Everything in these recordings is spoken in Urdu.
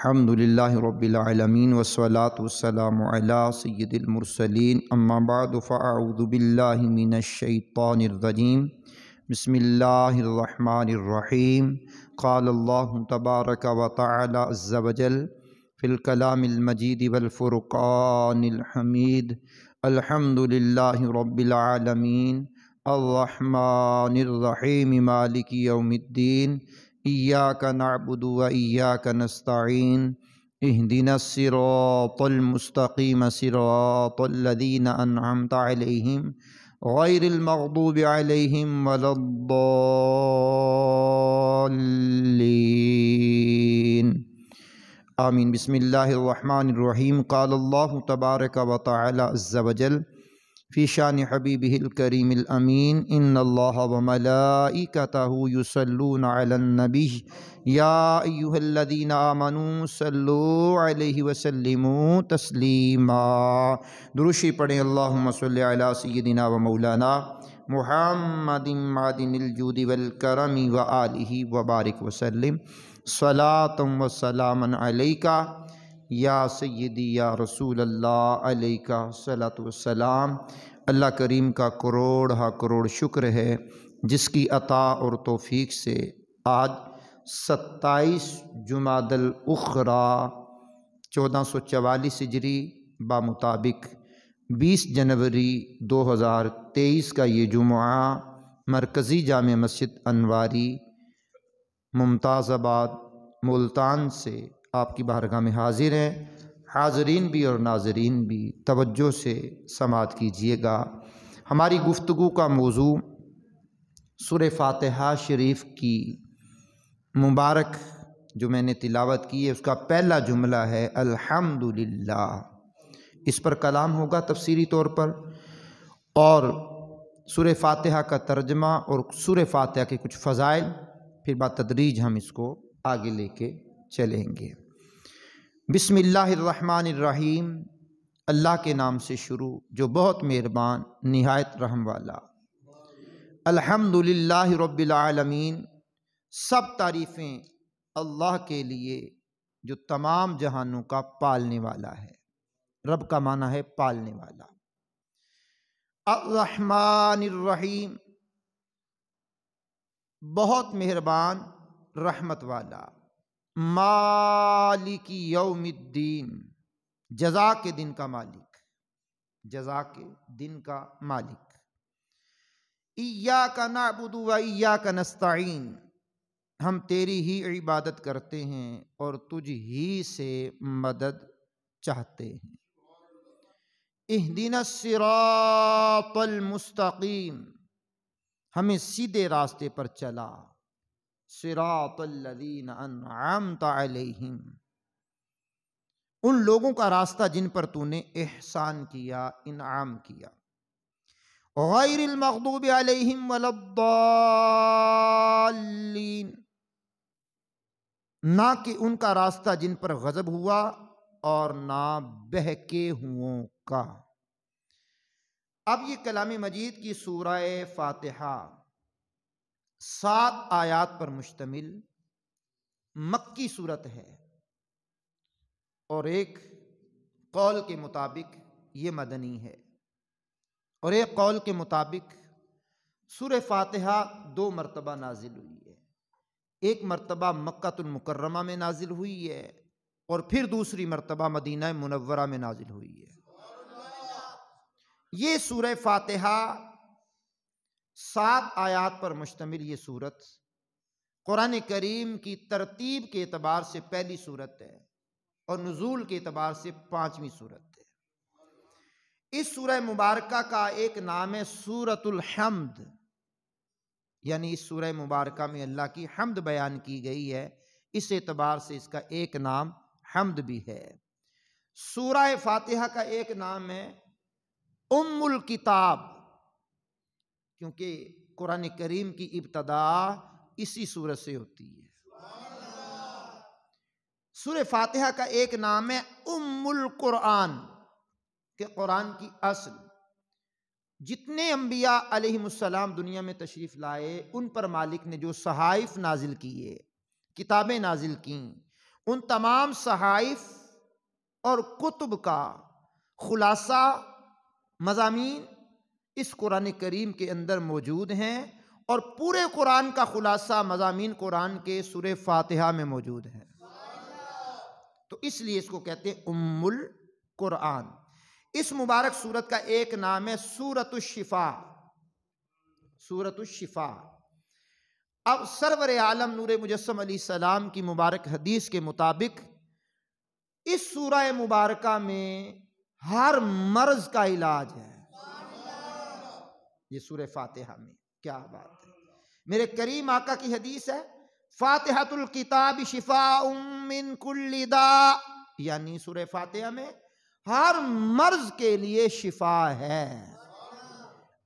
الحمد للہ رب العالمین والصلاة والسلام علی سید المرسلین اما بعد فاعوذ باللہ من الشیطان الرجیم بسم اللہ الرحمن الرحیم قال اللہ تبارک و تعالی عز وجل فی الکلام المجید والفرقان الحمید الحمد للہ رب العالمین الرحمن الرحیم مالک یوم الدین ایاک نعبد و ایاک نستعین اہدنا الصراط المستقیم صراط الذین انعمت علیہم غیر المغضوب علیہم ولا الضالین آمین۔ بسم اللہ الرحمن الرحیم قال اللہ تبارک و تعالی عز وجل فی شان حبیبہ الکریم الامین ان اللہ وملائکتہ یصلون علی النبی یا ایہا الذین آمنوا صلوا علیہ وسلموا تسلیما۔ درشی پڑھیں اللہم صلی علی سیدنا و مولانا محمد معدن الجود والکرم وآلہ وبارک وسلم صلاۃ و سلاما علیکہ یا سیدی یا رسول اللہ علیکہ صلاۃ والسلام۔ اللہ کریم کا کروڑ ہا کروڑ شکر ہے جس کی عطا اور توفیق سے آج 27 جمادی الاخری 1444 ہجری بمطابق 20 جنوری 2023 کا یہ جمعہ مرکزی جامع مسجد انواری ممتاز آباد ملتان سے آپ کی بارگاہ میں حاضر ہیں۔ حاضرین بھی اور ناظرین بھی توجہ سے سماعت کیجیے گا۔ ہماری گفتگو کا موضوع سورہ فاتحہ شریف کی مبارک جو میں نے تلاوت کی ہے اس کا پہلا جملہ ہے الحمدللہ۔ اس پر کلام ہوگا تفسیری طور پر، اور سورہ فاتحہ کا ترجمہ اور سورہ فاتحہ کے کچھ فضائل، پھر بتدریج ہم اس کو آگے لے کے چلیں گے۔ بسم اللہ الرحمن الرحیم، اللہ کے نام سے شروع جو بہت مہربان نہایت رحم والا۔ الحمدللہ رب العالمین، سب تعریفیں اللہ کے لیے جو تمام جہانوں کا پالنے والا ہے۔ رب کا معنی ہے پالنے والا۔ الرحمن الرحیم، بہت مہربان رحمت والا۔ مالک یوم الدین، جزا کے دن کا مالک، جزا کے دن کا مالک۔ ایاک نعبد و ایاک نستعین، ہم تیری ہی عبادت کرتے ہیں اور تجھ ہی سے مدد چاہتے ہیں۔ اہدنا الصراط المستقیم، ہمیں سیدھے راستے پر چلا۔ صراط الذین انعمت علیہم، ان لوگوں کا راستہ جن پر تو نے احسان کیا، انعام کیا۔ غیر المغضوب علیہم ولا الضالین، نہ کہ ان کا راستہ جن پر غضب ہوا اور نہ بہکے ہوئوں کا۔ اب یہ کلام مجید کی سورہ فاتحہ 7 آیات پر مشتمل مکی صورت ہے، اور ایک قول کے مطابق یہ مدنی ہے، اور ایک قول کے مطابق سورہ فاتحہ 2 مرتبہ نازل ہوئی ہے۔ ایک مرتبہ مکہ المکرمہ میں نازل ہوئی ہے، اور پھر دوسری مرتبہ مدینہ منورہ میں نازل ہوئی ہے۔ یہ سورہ فاتحہ 7 آیات پر مشتمل یہ سورت قرآن کریم کی ترتیب کے اعتبار سے پہلی سورت ہے، اور نزول کے اعتبار سے 5ویں سورت ہے۔ اس سورہ مبارکہ کا ایک نام ہے سورۃ الحمد، یعنی اس سورہ مبارکہ میں اللہ کی حمد بیان کی گئی ہے، اس اعتبار سے اس کا ایک نام حمد بھی ہے۔ سورہ فاتحہ کا ایک نام ہے ام الکتاب، کیونکہ قرآن کریم کی ابتدا اسی سورت سے ہوتی ہے۔ سورہ فاتحہ کا ایک نام ہے ام القرآن، کہ قرآن کی اصل۔ جتنے انبیاء علیہم السلام دنیا میں تشریف لائے، ان پر مالک نے جو صحائف نازل کیے، کتابیں نازل کیں، ان تمام صحائف اور کتب کا خلاصہ مضامین اس قرآن کریم کے اندر موجود ہیں، اور پورے قرآن کا خلاصہ مضامین قرآن کے سورہ فاتحہ میں موجود ہے۔ تو اس لیے اس کو کہتے ہیں ام القرآن۔ اس مبارک سورت کا ایک نام ہے سورۃ الشفاء، سورۃ الشفاء۔ اب سرور عالم نور مجسم علیہ السلام کی مبارک حدیث کے مطابق اس سورہ مبارکہ میں ہر مرض کا علاج ہے۔ یہ سورہ فاتحہ میں کیا بات ہے! میرے کریم آقا کی حدیث ہے، فاتحۃ الکتاب شفاء من کل داء، یعنی سورہ فاتحہ میں ہر مرض کے لیے شفا ہے۔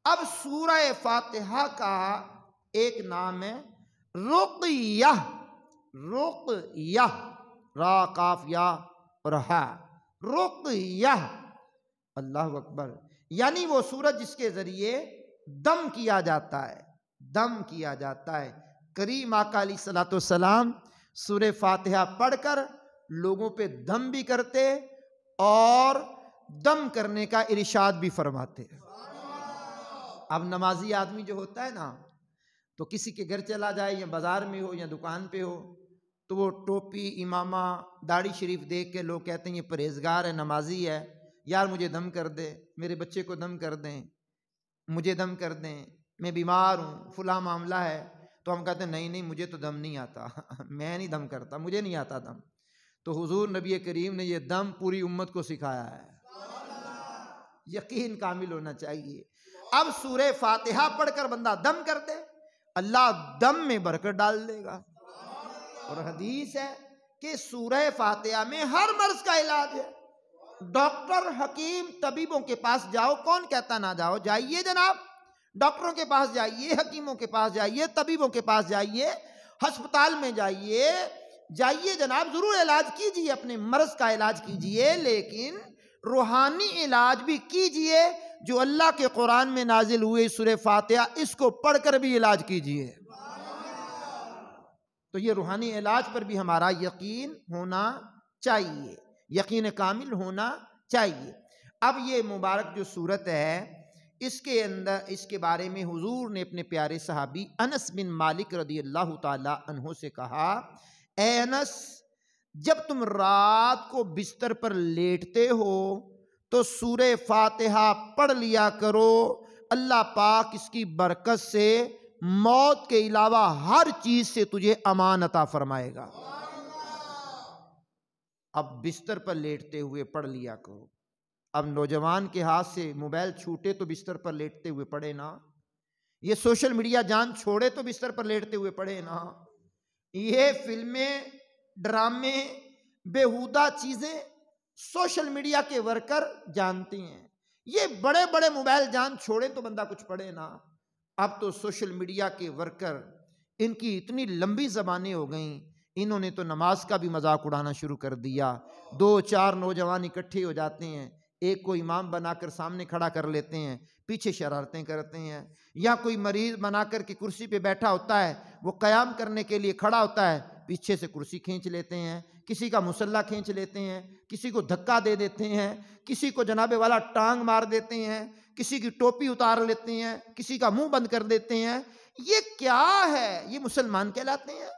اب سورہ فاتحہ کا ایک نام ہے رقیہ، رقیہ، را کاف یا اور ہا، رقیہ، اللہ اکبر، یعنی وہ سورت جس کے ذریعے دم کیا جاتا ہے، دم کیا جاتا ہے۔ کریم آقا علیہ الصلوۃ والسلام سورہ فاتحہ پڑھ کر لوگوں پہ دم بھی کرتے اور دم کرنے کا ارشاد بھی فرماتے۔ اب نمازی آدمی جو ہوتا ہے نا، تو کسی کے گھر چلا جائے یا بازار میں ہو یا دکان پہ ہو، تو وہ ٹوپی امامہ داڑھی شریف دیکھ کے لوگ کہتے ہیں یہ پرہیزگار ہے، نمازی ہے، یار مجھے دم کر دے، میرے بچے کو دم کر دیں، مجھے دم کر دیں، میں بیمار ہوں، فلاں معاملہ ہے۔ تو ہم کہتے ہیں نہیں نہیں، مجھے تو دم نہیں آتا، میں نہیں دم کرتا، مجھے نہیں آتا دم۔ تو حضور نبی کریم نے یہ دم پوری امت کو سکھایا ہے۔ یقین کامل ہونا چاہیے۔ اب سورہ فاتحہ پڑھ کر بندہ دم کر دے، اللہ دم میں برکت ڈال دے گا۔ اور حدیث ہے کہ سورہ فاتحہ میں ہر مرض کا علاج ہے۔ ڈاکٹر، حکیم، طبیبوں کے پاس جاؤ، کون کہتا نہ جاؤ؟ جائیے جناب، ڈاکٹروں کے پاس جائیے، حکیموں کے پاس جائیے، طبیبوں کے پاس جائیے، ہسپتال میں جائیے، جائیے جناب، ضرور علاج کیجیے، اپنے مرض کا علاج کیجیے، لیکن روحانی علاج بھی کیجیے جو اللہ کے قرآن میں نازل ہوئے سورہ فاتحہ، اس کو پڑھ کر بھی علاج کیجیے۔ تو یہ روحانی علاج پر بھی ہمارا یقین ہونا چاہیے، یقین کامل ہونا چاہیے۔ اب یہ مبارک جو سورت ہے، اس کے اندر اس کے بارے میں حضور نے اپنے پیارے صحابی انس بن مالک رضی اللہ تعالی عنہ سے کہا، اے انس، جب تم رات کو بستر پر لیٹتے ہو تو سورہ فاتحہ پڑھ لیا کرو، اللہ پاک اس کی برکت سے موت کے علاوہ ہر چیز سے تجھے امان عطا فرمائے گا۔ اب بستر پر لیٹتے ہوئے پڑھ لیا کرو۔ اب نوجوان کے ہاتھ سے موبائل چھوٹے تو بستر پر لیٹتے ہوئے پڑھے نا، یہ سوشل میڈیا جان چھوڑے تو بستر پر لیٹتے ہوئے پڑھے نا، یہ فلمیں، ڈرامے، بیہودہ چیزیں سوشل میڈیا کے ورکر جانتے ہیں، یہ بڑے بڑے موبائل جان چھوڑے تو بندہ کچھ پڑھے نا۔ اب تو سوشل میڈیا کے ورکر، ان کی اتنی لمبی زبانیں ہو گئیں، انہوں نے تو نماز کا بھی مذاق اڑانا شروع کر دیا۔ 2-4 نوجوان اکٹھے ہو جاتے ہیں، ایک کو امام بنا کر سامنے کھڑا کر لیتے ہیں، پیچھے شرارتیں کرتے ہیں، یا کوئی مریض بنا کر کے کرسی پہ بیٹھا ہوتا ہے، وہ قیام کرنے کے لیے کھڑا ہوتا ہے، پیچھے سے کرسی کھینچ لیتے ہیں، کسی کا مصلی کھینچ لیتے ہیں، کسی کو دھکا دے دیتے ہیں، کسی کو جناب والا ٹانگ مار دیتے ہیں، کسی کی ٹوپی اتار لیتے ہیں، کسی کا منہ بند کر دیتے ہیں۔ یہ کیا ہے؟ یہ مسلمان کہلاتے ہیں؟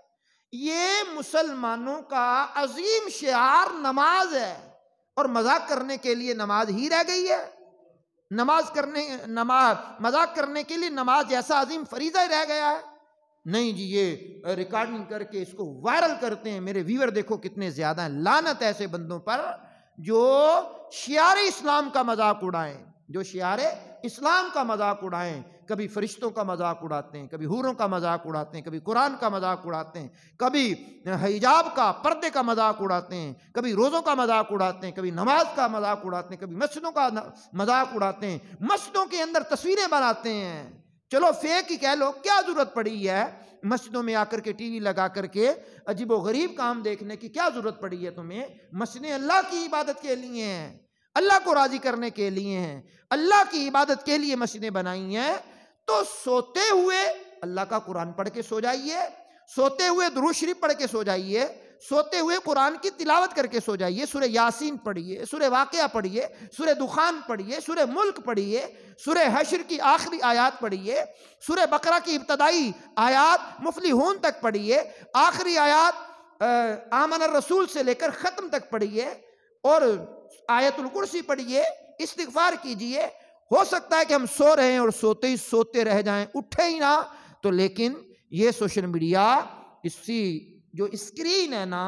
یہ مسلمانوں کا عظیم شعار نماز ہے، اور مذاق کرنے کے لیے نماز ہی رہ گئی ہے؟ مذاق کرنے کے لیے نماز جیسا عظیم فریضہ ہی رہ گیا ہے؟ نہیں جی، یہ ریکارڈنگ کر کے اس کو وائرل کرتے ہیں، میرے ویور دیکھو کتنے زیادہ ہیں۔ لعنت ایسے بندوں پر جو شعار اسلام کا مذاق اڑائیں، جو شعار اسلام کا مذاق اڑائیں، کبھی فرشتوں کا مذاق اڑاتے ہیں، کبھی حوروں کا مذاق اڑاتے ہیں، کبھی قرآن کا مذاق اڑاتے ہیں، کبھی حجاب کا، پردے کا مذاق اڑاتے ہیں، کبھی روزوں کا مذاق اڑاتے ہیں، کبھی نماز کا مذاق اڑاتے ہیں، کبھی مسجدوں کا مذاق اڑاتے ہیں، مسجدوں کے اندر تصویریں بناتے ہیں۔ چلو فیک ہی کہہ لو، کیا ضرورت پڑی ہے مسجدوں میں آ کر کے ٹی وی لگا کر کے عجیب و غریب کام دیکھنے کی؟ کیا ضرورت پڑی ہے تمہیں؟ مسجدیں اللہ کی عبادت کے لیے ہیں، اللہ کو راضی کرنے کے لیے ہیں، اللہ کی عبادت کے لیے مسجدیں بنائی ہیں۔ تو سوتے ہوئے اللہ کا قرآن پڑھ کے سو جائیے، سوتے ہوئے درود شریف پڑھ کے سو جائیے، سوتے ہوئے قرآن کی تلاوت کر کے سو جائیے. سورہ یاسین پڑھیے, سورہ واقعہ پڑھیے, سورہ دخان پڑھیے, سورہ ملک پڑھیے, سورہ حشر کی آخری آیات پڑھیے, سورہ بقرہ کی ابتدائی آیات مفلحون تک پڑھیے, آخری آیات آمن الرسول سے لے کر ختم تک پڑھیے, اور آیت الکرسی پڑھیے, استغفار کیجئے. ہو سکتا ہے کہ ہم سو رہے ہیں اور سوتے ہی سوتے رہ جائیں, اٹھے ہی نہ تو, لیکن یہ سوشل میڈیا, اسی جو اسکرین ہے نا,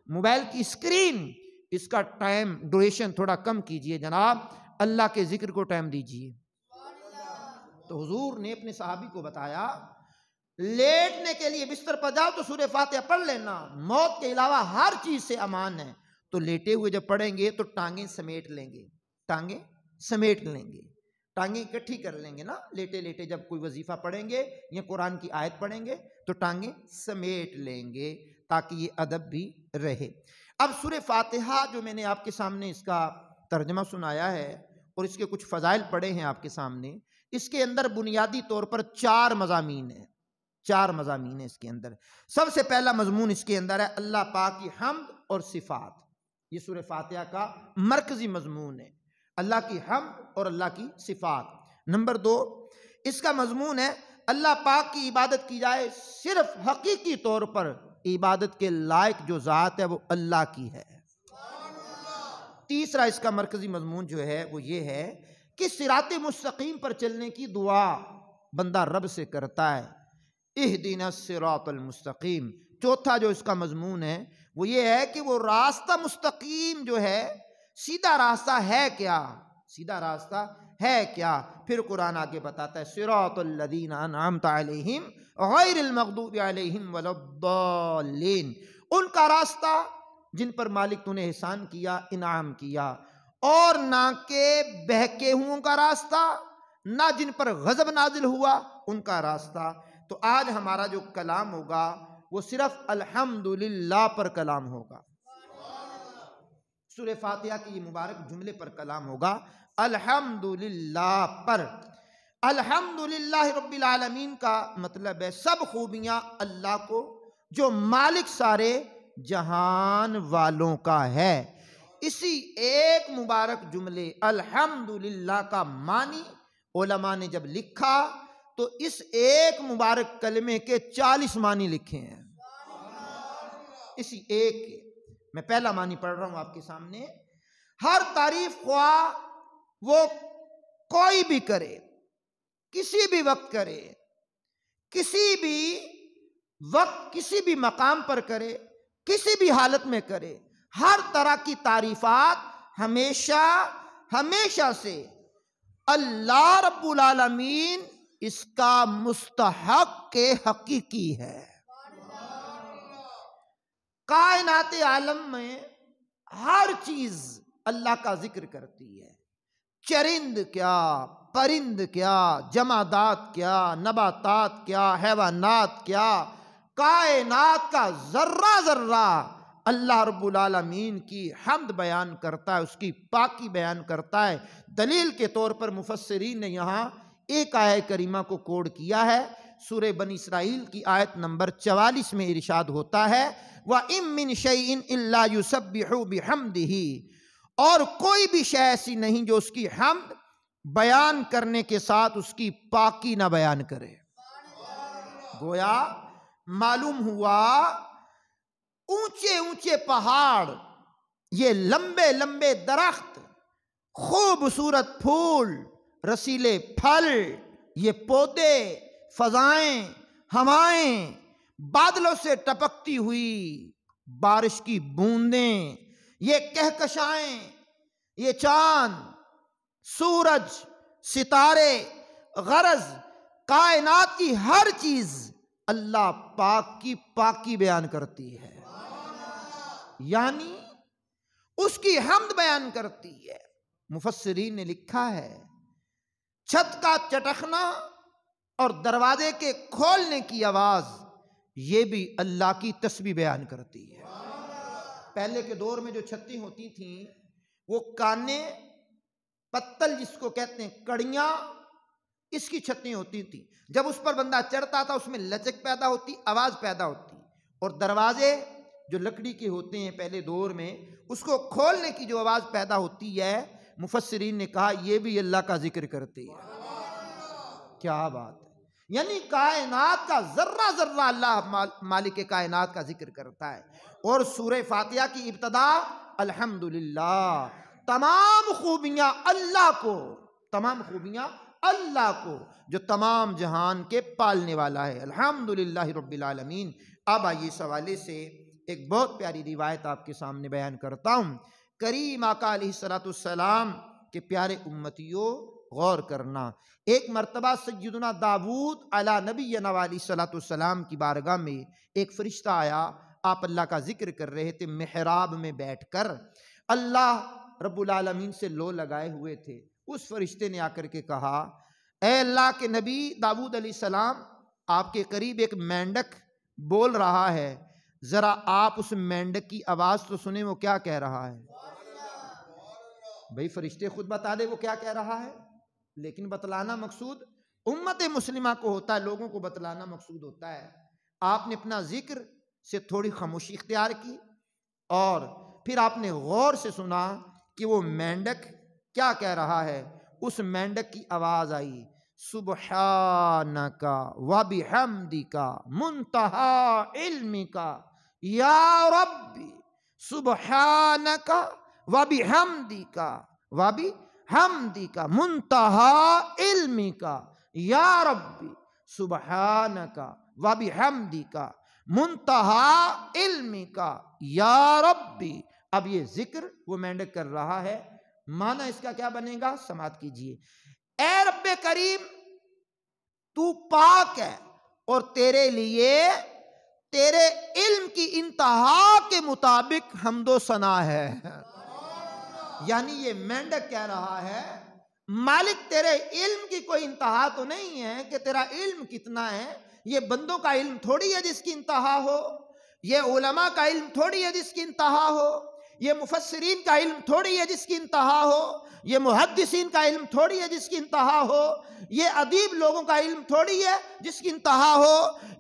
موبائل کی اسکرین, اس کا ٹائم ڈوریشن تھوڑا کم کیجئے جناب, اللہ کے ذکر کو ٹائم دیجئے. تو حضور نے اپنے صحابی کو بتایا لیٹنے کے لیے بستر پر جاؤ تو سورہ فاتحہ پڑھ لینا, موت کے علاوہ ہر چیز سے امان ہے. تو لیٹے ہوئے جب پڑھیں گے تو ٹانگیں سمیٹ لیں گے, ٹانگیں سمیٹ لیں گے, ٹانگیں اکٹھی کر لیں گے نا. لیٹے لیٹے جب کوئی وظیفہ پڑھیں گے یا قرآن کی آیت پڑھیں گے تو ٹانگیں سمیٹ لیں گے تاکہ یہ ادب بھی رہے. اب سورہ فاتحہ جو میں نے آپ کے سامنے اس کا ترجمہ سنایا ہے اور اس کے کچھ فضائل پڑھے ہیں آپ کے سامنے, اس کے اندر بنیادی طور پر 4 مضامین ہیں. 4 مضامین ہیں اس کے اندر. سب سے پہلا مضمون اس کے اندر ہے اللہ پاک کی حمد اور صفات. یہ سورہ فاتحہ کا مرکزی مضمون ہے, اللہ کی حمد اور اللہ کی صفات. نمبر 2 اس کا مضمون ہے اللہ پاک کی عبادت کی جائے صرف حقیقی طور پر, عبادت کے لائق جو ذات ہے وہ اللہ کی ہے. تیسرا اس کا مرکزی مضمون جو ہے وہ یہ ہے کہ صراط مستقیم پر چلنے کی دعا بندہ رب سے کرتا ہے, اہدنا الصراط المستقیم. چوتھا جو اس کا مضمون ہے وہ یہ ہے کہ وہ راستہ مستقیم جو ہے, سیدھا راستہ ہے کیا, سیدھا راستہ ہے کیا. پھر قرآن آگے بتاتا ہے صراط الذین انعمت علیہم غیر المغضوب علیہم ولا الضالین, ان کا راستہ جن پر مالک تو نے احسان کیا, انعام کیا, اور نہ کہ بہکے ہوں کا راستہ, نہ جن پر غضب نازل ہوا ان کا راستہ. تو آج ہمارا جو کلام ہوگا وہ صرف الحمدللہ پر کلام ہوگا. سورہ فاتحہ کی یہ مبارک جملے پر کلام ہوگا, الحمدللہ پر. الحمدللہ رب العالمین کا مطلب ہے سب خوبیاں اللہ کو جو مالک سارے جہان والوں کا ہے. اسی ایک مبارک جملے الحمدللہ کا معنی علماء نے جب لکھا تو اس ایک مبارک کلمے کے 40 معنی لکھے ہیں. اسی ایک کے میں پہلا معنی پڑھ رہا ہوں آپ کے سامنے. ہر تعریف خواہ وہ کوئی بھی کرے, کسی بھی وقت کرے, کسی بھی وقت کسی بھی مقام پر کرے, کسی بھی حالت میں کرے, ہر طرح کی تعریفات ہمیشہ ہمیشہ سے اللہ رب العالمین اس کا مستحق کے حقیقی ہے. کائنات عالم میں ہر چیز اللہ کا ذکر کرتی ہے, چرند کیا, پرند کیا, جمادات کیا, نباتات کیا, حیوانات کیا, کائنات کا ذرہ ذرہ اللہ رب العالمین کی حمد بیان کرتا ہے, اس کی پاکی بیان کرتا ہے. دلیل کے طور پر مفسرین نے یہاں ایک آیت کریمہ کو کوڈ کیا ہے. سورہ بنی اسرائیل کی آیت نمبر 44 میں ارشاد ہوتا ہے وَإِن مِّن شَيْءٍ إِلَّا يُسَبِّحُ بِحَمْدِهِ, اور کوئی بھی شے ایسی نہیں جو اس کی حمد بیان کرنے کے ساتھ اس کی پاکی نہ بیان کرے. گویا معلوم ہوا اونچے اونچے پہاڑ, یہ لمبے لمبے درخت, خوبصورت پھول, رسیلے پھل, یہ پودے, فضائیں, ہوائیں, بادلوں سے ٹپکتی ہوئی بارش کی بوندیں, یہ کہکشائیں, یہ چاند, سورج, ستارے, غرض کائنات کی ہر چیز اللہ پاک کی پاکی بیان کرتی ہے, یعنی اس کی حمد بیان کرتی ہے. مفسرین نے لکھا ہے چھت کا چٹکنا اور دروازے کے کھولنے کی آواز یہ بھی اللہ کی تسبیح بیان کرتی ہے. پہلے کے دور میں جو چھتیں ہوتی تھیں وہ کانے, پتل جس کو کہتے ہیں, کڑیاں, اس کی چھتیں ہوتی تھیں. جب اس پر بندہ چڑھتا تھا اس میں لچک پیدا ہوتی, آواز پیدا ہوتی. اور دروازے جو لکڑی کے ہوتے ہیں پہلے دور میں، اس کو کھولنے کی جو آواز پیدا ہوتی ہے، مفسرین نے کہا یہ بھی اللہ کا ذکر کرتے ہیں۔ کیا بات ہے! یعنی کائنات کا ذرہ ذرہ اللہ مالک کائنات کا ذکر کرتا ہے۔ اور سورہ فاتحہ کی ابتدا الحمدللہ، تمام خوبیاں اللہ کو، تمام خوبیاں اللہ کو جو تمام جہان کے پالنے والا ہے، الحمدللہ رب العالمین۔ اب آئیے اس حوالے سے ایک بہت پیاری روایت آپ کے سامنے بیان کرتا ہوں۔ کریم آقا علیہ السلام کے پیارے امتیوں، غور کرنا، ایک مرتبہ سیدنا داؤد علی نبینا علیہ السلام کی بارگاہ میں ایک فرشتہ آیا۔ آپ اللہ کا ذکر کر رہے تھے، محراب میں بیٹھ کر اللہ رب العالمین سے لو لگائے ہوئے تھے۔ اس فرشتے نے آ کر کے کہا، اے اللہ کے نبی داؤد علیہ السلام، آپ کے قریب ایک مینڈک بول رہا ہے، ذرا آپ اس مینڈک کی آواز تو سنیں، وہ کیا کہہ رہا ہے؟ بھئی فرشتے خود بتا دے وہ کیا کہہ رہا ہے، لیکن بتلانا مقصود امت مسلمہ کو ہوتا ہے، لوگوں کو بتلانا مقصود ہوتا ہے۔ آپ نے اپنا ذکر سے تھوڑی خاموشی اختیار کی اور پھر آپ نے غور سے سنا کہ وہ مینڈک کیا کہہ رہا ہے۔ اس مینڈک کی آواز آئی، سبحانک وبحمدک منتہی علمک یا ربی، سبحانک وبحمدک منتہی علمک یا ربی، سبحانک وبحمدک منتہی علمک یا ربی۔ اب یہ ذکر وہ مینڈک کر رہا ہے، معنی اس کا کیا بنے گا؟ سماعت کیجئے۔ اے رب کریم، تو پاک ہے اور تیرے لیے تیرے علم کی انتہا کے مطابق حمد و ثنا ہے۔ یعنی یہ مینڈک کہہ رہا ہے، مالک تیرے علم کی کوئی انتہا تو نہیں ہے کہ تیرا علم کتنا ہے، یہ بندوں کا علم تھوڑی ہے جس کی انتہا ہو، یہ علماء کا علم تھوڑی ہے جس کی انتہا ہو، یہ مفسرین کا علم تھوڑی ہے جس کی انتہا ہو، یہ محدثین کا علم تھوڑی ہے جس کی انتہا ہو، یہ ادیب لوگوں کا علم تھوڑی ہے جس کی انتہا ہو،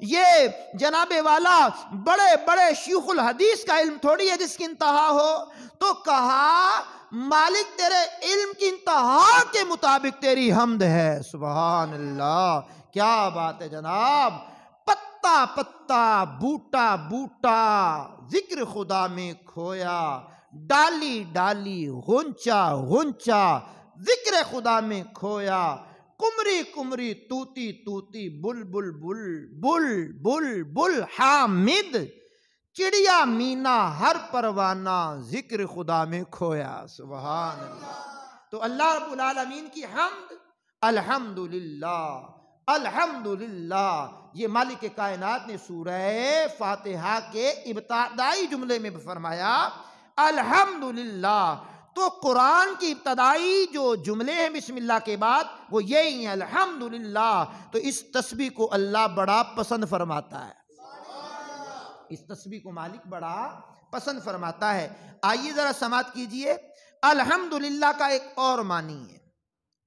یہ جناب والا بڑے بڑے شیخ الحدیث کا علم تھوڑی ہے جس کی انتہا ہو۔ تو کہا مالک تیرے علم کی انتہا کے مطابق تیری حمد ہے۔ سبحان اللہ، کیا بات ہے جناب! پتا پتا، بوٹا بوٹا، ذکر خدا میں کھویا، ڈالی ڈالی، غنچہ غنچہ، ذکر خدا میں کھویا، کمری کمری، توتی توتی، بل بل بل بل بل بل، حامد چڑیا مینا، ہر پروانہ ذکر خدا میں کھویا۔ سبحان اللہ۔ تو اللہ رب العالمین کی حمد، الحمدللہ الحمدللہ، یہ مالک کائنات نے سورہ فاتحہ کے ابتدائی جملے میں فرمایا الحمدللہ۔ تو قرآن کی ابتدائی جو جملے ہیں بسم اللہ کے بعد وہ یہی ہیں، الحمدللہ۔ تو اس تسبیح کو اللہ بڑا پسند فرماتا ہے، اس تسبیح کو مالک بڑا پسند فرماتا ہے۔ آئیے ذرا سماعت کیجئے، الحمدللہ کا ایک اور معنی ہے،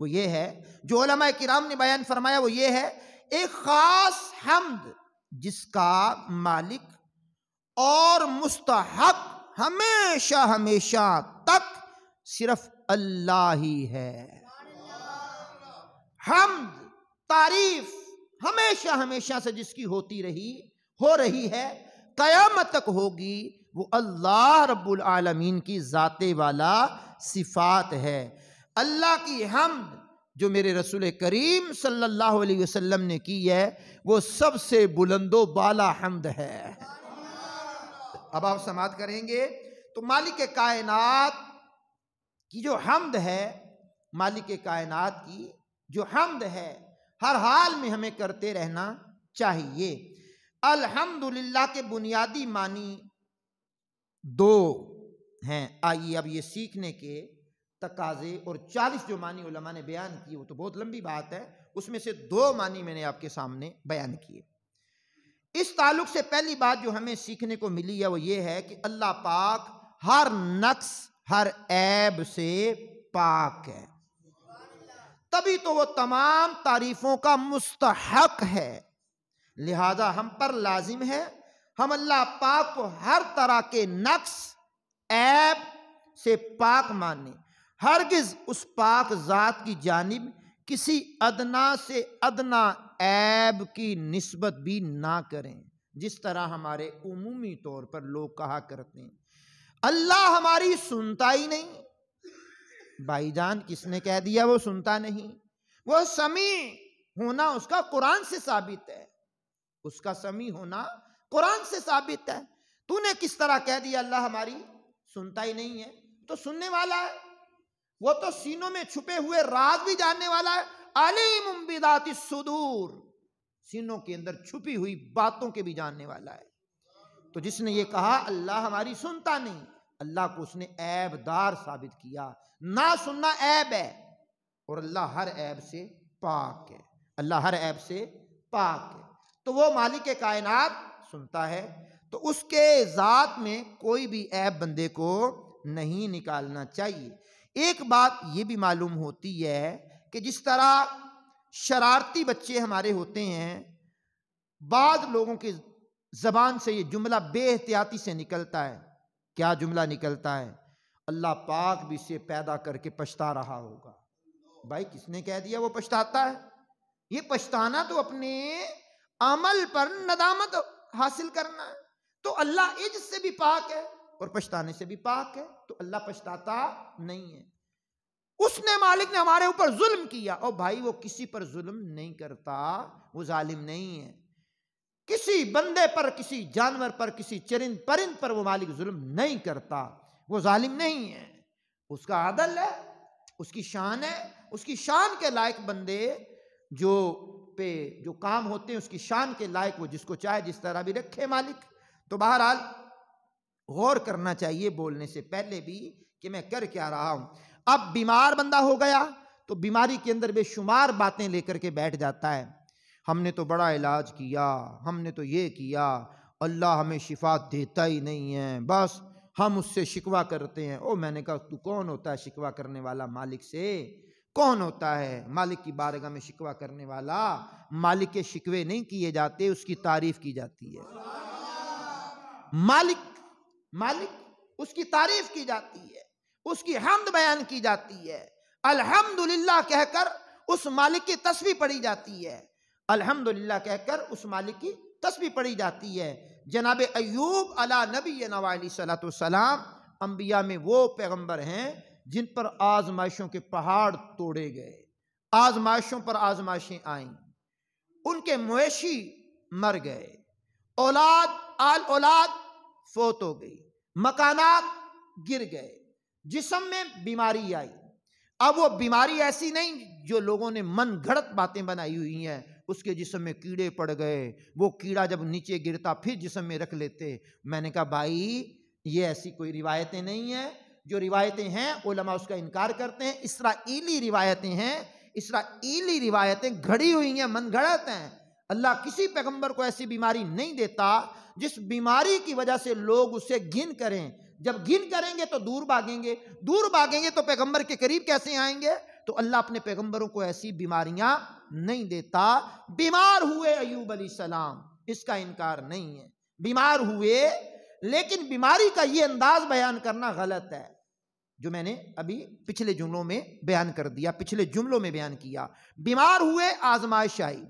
وہ یہ ہے جو علماء کرام نے بیان فرمایا، وہ یہ ہے ایک خاص حمد جس کا مالک اور مستحق ہمیشہ ہمیشہ تک صرف اللہ ہی ہے۔ حمد، تعریف ہمیشہ ہمیشہ سے جس کی ہوتی رہی، ہو رہی ہے، قیامت تک ہوگی، وہ اللہ رب العالمین کی ذات والا صفات ہے۔ اللہ کی حمد جو میرے رسول کریم صلی اللہ علیہ وسلم نے کی ہے، وہ سب سے بلند و بالا حمد ہے۔ اب آپ سماعت کریں گے تو مالک کائنات کی جو حمد ہے، مالک کائنات کی جو حمد ہے، ہر حال میں ہمیں کرتے رہنا چاہیے۔ الحمدللہ کے بنیادی معنی دو ہیں۔ آئیے اب یہ سیکھنے کے تقاضے اور 40 جو معنی علماء نے بیان کیے، وہ تو بہت لمبی بات ہے، اس میں سے 2 معنی میں نے آپ کے سامنے بیان کیے۔ اس تعلق سے پہلی بات جو ہمیں سیکھنے کو ملی ہے وہ یہ ہے کہ اللہ پاک ہر نقص، ہر عیب سے پاک ہے، تبھی تو وہ تمام تعریفوں کا مستحق ہے۔ لہذا ہم پر لازم ہے ہم اللہ پاک کو ہر طرح کے نقص عیب سے پاک مانیں، ہرگز اس پاک ذات کی جانب کسی ادنا سے ادنا عیب کی نسبت بھی نہ کریں، جس طرح ہمارے عمومی طور پر لوگ کہا کرتے ہیں اللہ ہماری سنتا ہی نہیں۔ بھائی جان، کس نے کہہ دیا وہ سنتا نہیں؟ وہ سمیع ہونا اس کا قرآن سے ثابت ہے، اس کا سمیع ہونا قرآن سے ثابت ہے۔ تو نے کس طرح کہہ دیا اللہ ہماری سنتا ہی نہیں ہے؟ تو سننے والا ہے، وہ تو سینوں میں چھپے ہوئے راز بھی جاننے والا ہے، علیم بذات الصدور، سینوں کے اندر چھپی ہوئی باتوں کے بھی جاننے والا ہے۔ تو جس نے یہ کہا اللہ ہماری سنتا نہیں، اللہ کو اس نے عیب دار ثابت کیا۔ نہ سننا عیب ہے، اور اللہ ہر عیب سے پاک ہے، اللہ ہر عیب سے پاک ہے۔ تو وہ مالک کائنات سنتا ہے، تو اس کے ذات میں کوئی بھی عیب بندے کو نہیں نکالنا چاہیے۔ ایک بات یہ بھی معلوم ہوتی ہے کہ جس طرح شرارتی بچے ہمارے ہوتے ہیں، بعض لوگوں کی زبان سے یہ جملہ بے احتیاطی سے نکلتا ہے۔ کیا جملہ نکلتا ہے؟ اللہ پاک بھی اسے پیدا کر کے پچھتا رہا ہوگا۔ بھائی کس نے کہہ دیا وہ پچھتاتا ہے؟ یہ پچھتانا تو اپنے عمل پر ندامت حاصل کرنا ہے۔ تو اللہ عجز سے بھی پاک ہے اور پچھتانے سے بھی پاک ہے، تو اللہ پچھتاتا نہیں ہے۔ اس نے مالک نے ہمارے اوپر ظلم کیا، اور بھائی وہ کسی پر ظلم نہیں کرتا، وہ ظالم نہیں ہے۔ کسی بندے پر، کسی جانور پر، کسی چرند پرند پر وہ مالک ظلم نہیں کرتا، وہ ظالم نہیں ہے۔ اس کا عدل ہے، اس کی شان ہے، اس کی شان کے لائق بندے جو کام ہوتے ہیں اس کی شان کے لائق وہ جس کو چاہے جس طرح بھی رکھے مالک۔ تو بہرحال غور کرنا چاہیے بولنے سے پہلے بھی کہ میں کر کیا رہا ہوں۔ اب بیمار بندہ ہو گیا تو بیماری کے اندر بے شمار باتیں لے کر کے بیٹھ جاتا ہے، ہم نے تو بڑا علاج کیا، ہم نے تو یہ کیا، اللہ ہمیں شفا دیتا ہی نہیں ہے، بس ہم اس سے شکوہ کرتے ہیں۔ او میں نے کہا تو کون ہوتا ہے شکوہ کرنے والا مالک سے؟ کون ہوتا ہے مالک کی بارگاہ میں شکوہ کرنے والا؟ مالک کے شکوے نہیں کیے جاتے، اس کی تعریف کی جاتی ہے۔ مالک اس کی تعریف کی جاتی ہے، اس کی حمد بیان کی جاتی ہے، الحمدللہ کہہ کر اس مالک کی تسبیح پڑھی جاتی ہے، الحمدللہ کہہ کر اس مالک کی تسبیح پڑھی جاتی ہے۔ جناب ایوب علی نبینا علیہ الصلوۃ والسلام انبیاء میں وہ پیغمبر ہیں جن پر آزمائشوں کے پہاڑ توڑے گئے، آزمائشوں پر آزمائشیں آئیں، ان کے مویشی مر گئے، اولاد فوت ہو گئی، مکانات گر گئے، جسم میں بیماری آئی۔ اب وہ بیماری ایسی نہیں جو لوگوں نے من گھڑت باتیں بنائی ہوئی ہیں، اس کے جسم میں کیڑے پڑ گئے، وہ کیڑا جب نیچے گرتا پھر جسم میں رکھ لیتے۔ میں نے کہا بھائی یہ ایسی کوئی روایتیں نہیں ہیں، جو روایتیں ہیں علماء اس کا انکار کرتے ہیں، اسرائیلی روایتیں ہیں، اسرائیلی روایتیں گھڑی ہوئی ہیں، من گھڑت ہیں۔ اللہ کسی پیغمبر کو ایسی بیماری نہیں دیتا جس بیماری کی وجہ سے لوگ اسے گھن کریں، جب گھن کریں گے تو دور بھاگیں گے، دور بھاگیں گے تو پیغمبر کے قریب کیسے آئیں گے؟ تو اللہ اپنے پیغمبروں کو ایسی بیماریاں نہیں دیتا۔ بیمار ہوئے ایوب علیہ السلام، اس کا انکار نہیں ہے، بیمار ہوئے، لیکن بیماری کا یہ انداز بیان کرنا غلط ہے جو میں نے ابھی پچھلے جملوں میں بیان کر دیا، پچھلے جملوں میں بیان کیا۔ بیمار ہوئے، آزمائش آئی،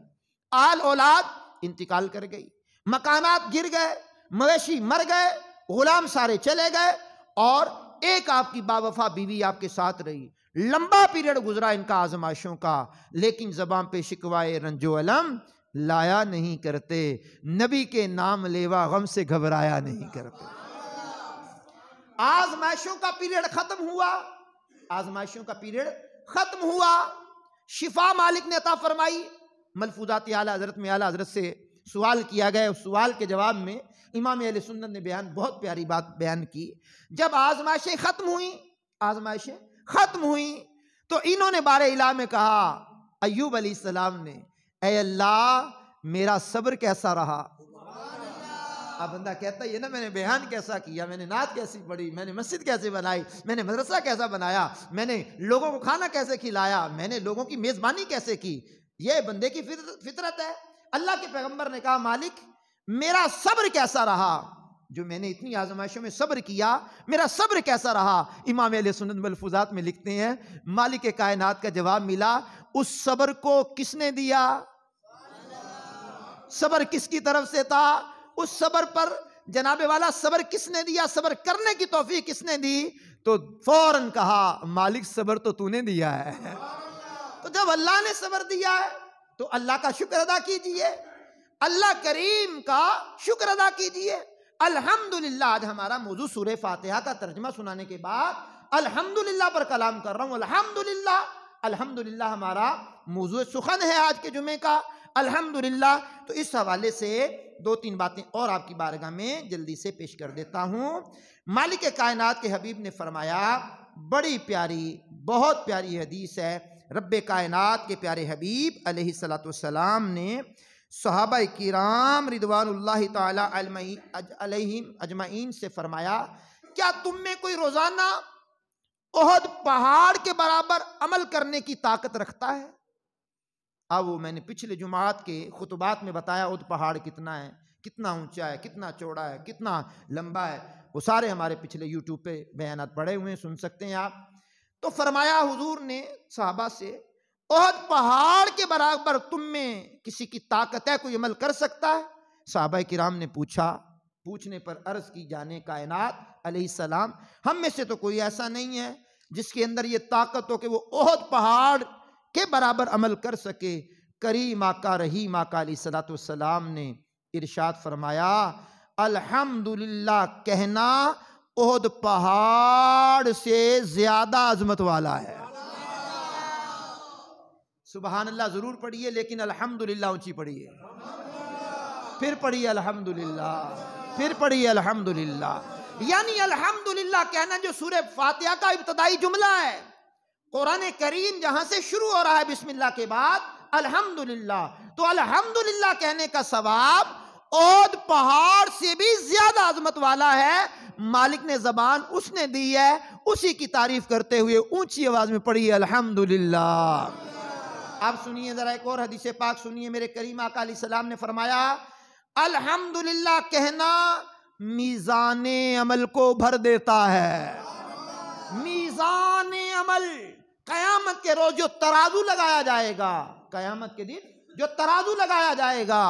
اولاد انتقال کر گئی، مکانات گر گئے، مویشی مر گئے، غلام سارے چلے گئے، اور ایک آپ کی باوفا بیوی آپ کے ساتھ رہی۔ لمبا پیریڈ گزرا ان کا آزمائشوں کا، لیکن زبان پہ شکوائے رنج و علم لایا نہیں کرتے، نبی کے نام لیوا غم سے گھبرایا نہیں کرتے۔ آزمائشوں کا پیریڈ ختم ہوا، آزمائشوں کا پیریڈ ختم ہوا، شفا مالک نے عطا فرمائی۔ ملفوظات اعلیٰ حضرت میں اعلیٰ حضرت سے سوال کیا گیا، اس سوال کے جواب میں امام اہل سنت نے بہت پیاری بات بیان کی۔ جب آزمائشیں ختم ہوئیں تو انہوں نے بارے الہ میں کہا، ایوب علیہ السلام نے، اے اللہ میرا صبر کیسا رہا؟ اب بندہ کہتا ہے نا میں نے بیان کیسا کیا، میں نے نعت کیسی پڑھی، میں نے مسجد کیسے بنائی، میں نے مدرسہ کیسا بنایا، میں نے لوگوں کو کھانا کیسے کھلایا، میں نے لوگوں کی میزبانی کیسے کی۔ یہ بندے کی فطرت ہے۔ اللہ کے پیغمبر نے کہا مالک میرا صبر کیسا رہا، جو میں نے اتنی آزمائشوں میں صبر کیا میرا صبر کیسا رہا۔ امام اہل سنت ملفوظات میں لکھتے ہیں مالک کائنات کا جواب ملا، اس صبر کو کس نے دیا؟ صبر کس کی طرف سے تھا؟ اس صبر پر جناب والا صبر کس نے دیا، صبر کرنے کی توفیق کس نے دی؟ تو فوراً کہا مالک صبر تو نے دیا ہے۔ تو جب اللہ نے صبر دیا ہے تو اللہ کا شکر ادا کیجئے، اللہ کریم کا شکر ادا کیجئے۔ الحمدللہ آج ہمارا موضوع سورہ فاتحہ کا ترجمہ سنانے کے بعد الحمدللہ پر کلام کر رہا ہوں۔ الحمدللہ، الحمدللہ ہمارا موضوع سخن ہے آج کے جمعے کا، الحمدللہ۔ تو اس حوالے سے دو تین باتیں اور آپ کی بارگاہ میں جلدی سے پیش کر دیتا ہوں۔ مالک کائنات کے حبیب نے فرمایا، بڑی پیاری بہت پیاری حدیث ہے، رب کائنات کے پیارے حبیب علیہ السلام نے صحابہ کرام رضوان اللہ تعالی علیہم اجمعین سے فرمایا، کیا تم میں کوئی روزانہ احد پہاڑ کے برابر عمل کرنے کی طاقت رکھتا ہے؟ اب وہ میں نے پچھلے جمعات کے خطبات میں بتایا احد پہاڑ کتنا ہے، کتنا اونچا ہے، کتنا چوڑا ہے، کتنا لمبا ہے، وہ سارے ہمارے پچھلے یوٹیوب پہ بیانات پڑے ہوئے ہیں، سن سکتے ہیں آپ۔ تو فرمایا حضور نے صحابہ سے، احد پہاڑ کے برابر تم میں کسی کی طاقت ہے، کوئی عمل کر سکتا ہے؟ صحابہ کرام نے پوچھا، پوچھنے پر عرض کی جانے کائنات علیہ السلام، ہم میں سے تو کوئی ایسا نہیں ہے جس کے اندر یہ طاقت ہو کہ وہ احد پہاڑ کے برابر عمل کر سکے۔ کریم آقا رحیم آقا علیہ السلام نے ارشاد فرمایا، الحمدللہ کہنا احد پہاڑ سے زیادہ عظمت والا ہے۔ سبحان اللہ ضرور پڑھیے، لیکن الحمدللہ اونچی پڑھیے، پھر پڑھیے الحمدللہ، پھر پڑھیے الحمدللہ۔ یعنی الحمدللہ کہنا جو سورہ فاتحہ کا ابتدائی جملہ ہے، قرآن کریم جہاں سے شروع ہو رہا ہے بسم اللہ کے بعد الحمدللہ، تو الحمدللہ کہنے کا ثواب احد پہاڑ سے بھی زیادہ عظمت والا ہے۔ مالک نے زبان اس نے دی ہے، اسی کی تعریف کرتے ہوئے اونچی آواز میں پڑھیے الحمدللہ۔ آپ سنیے ذرا ایک اور حدیث پاک سنیے، میرے کریم آقا علیہ السلام نے فرمایا، الحمدللہ کہنا میزان عمل کو بھر دیتا ہے۔ میزان عمل، قیامت کے روز جو ترازو لگایا جائے گا، قیامت کے دن جو ترازو لگایا جائے گا،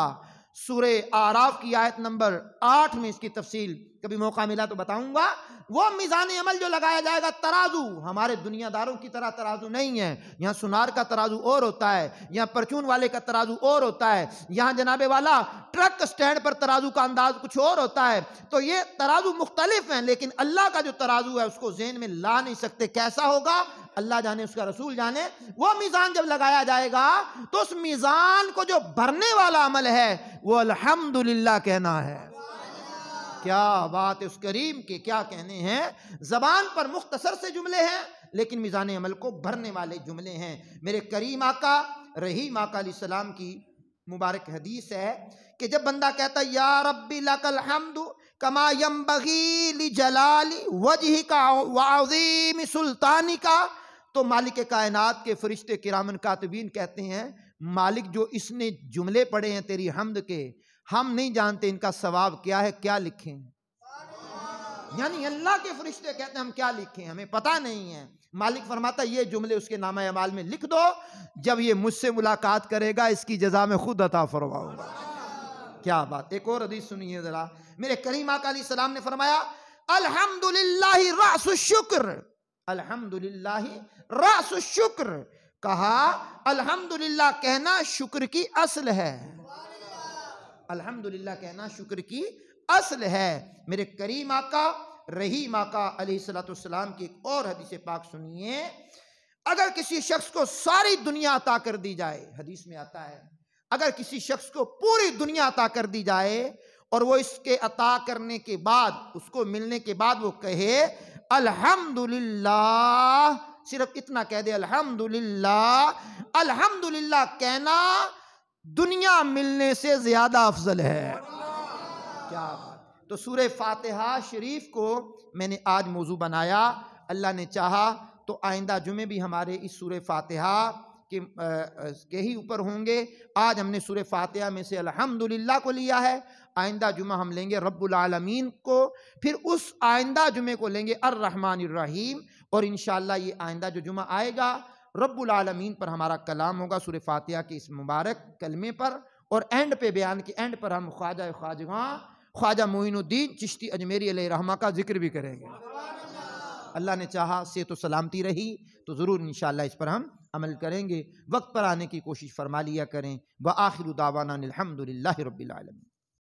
سورہ اعراف کی آیت نمبر 8 میں اس کی تفصیل کبھی موقع ملا تو بتاؤں گا۔ وہ میزان عمل جو لگایا جائے گا، ترازو ہمارے دنیا داروں کی طرح ترازو نہیں ہے، یہاں سنار کا ترازو اور ہوتا ہے، یہاں پرچون والے کا ترازو اور ہوتا ہے، یہاں جناب والا ٹرک سٹینڈ پر ترازو کا انداز کچھ اور ہوتا ہے۔ تو یہ ترازو مختلف ہیں، لیکن اللہ کا جو ترازو ہے اس کو ذہن میں لا نہیں سکتے، کیسا ہوگا اللہ جانے، اس کا رسول جانے۔ وہ میزان جب لگایا جائے گا تو اس میزان کو جو بھرنے والا عمل ہے وہ الحمدللہ کہنا ہے۔ کیا بات ہے اس کریم کے، کیا کہنے ہیں، زبان پر مختصر سے جملے ہیں لیکن میزان عمل کو بھرنے والے جملے ہیں۔ میرے کریم آقا رحیم آقا علیہ السلام کی مبارک حدیث ہے کہ جب بندہ کہتا ہے یا ربی لک الحمد کما ینبغی لجلال وجہک وعظیم سلطانک، تو مالک کائنات کے فرشتے کرامن کاتبین کہتے ہیں، مالک جو اس نے جملے پڑھے ہیں تیری حمد کے، ہم نہیں جانتے ان کا ثواب کیا ہے، کیا لکھیں۔ یعنی اللہ کے فرشتے کہتے ہیں ہم کیا لکھیں، ہمیں پتہ نہیں ہے۔ مالک فرماتا ہے یہ جملے اس کے نامہ اعمال میں لکھ دو، جب یہ مجھ سے ملاقات کرے گا اس کی جزا میں خود عطا فرماؤں گا۔ کیا بات۔ ایک اور حدیث سنیے ذرا، میرے کریم آقا علیہ السلام نے فرمایا، الحمدللہ رأس الشکر، الحمدللہ رأس الشکر، کہا الحمدللہ کہنا شکر کی اصل ہے، الحمدللہ کہنا شکر کی اصل ہے۔ میرے کریم آقا رحیم آقا علیہ السلام کی ایک اور حدیث پاک سنیے، اگر کسی شخص کو ساری دنیا عطا کر دی جائے، حدیث میں آتا ہے اگر کسی شخص کو پوری دنیا عطا کر دی جائے اور وہ اس کے عطا کرنے کے بعد، اس کو ملنے کے بعد وہ کہے الحمدللہ، صرف اتنا کہہ دے الحمدللہ، الحمدللہ کہنا دنیا ملنے سے زیادہ افضل ہے۔ کیا بات۔ تو سورہ فاتحہ شریف کو میں نے آج موضوع بنایا، اللہ نے چاہا تو آئندہ جمعے بھی ہمارے اس سورہ فاتحہ کے ہی اوپر ہوں گے۔ آج ہم نے سورہ فاتحہ میں سے الحمدللہ کو لیا ہے، آئندہ جمعہ ہم لیں گے رب العالمین کو، پھر اس آئندہ جمعے کو لیں گے الرحمن الرحیم، اور انشاءاللہ یہ آئندہ جو جمعہ آئے گا رب العالمین پر ہمارا کلام ہوگا سورہ فاتحہ کے اس مبارک کلمے پر، اور اینڈ پہ بیان کے اینڈ پر ہم خواجہ معین الدین چشتی اجمیری علیہ رحمہ کا ذکر بھی کریں گے۔ اللہ نے چاہا صحت و سلامتی رہی تو ضرور انشاءاللہ اس پر ہم عمل کریں گے، وقت پر آنے کی کوشش فرما لیا کریں۔ وآخر دعوانا الحمدللہ رب العالمین۔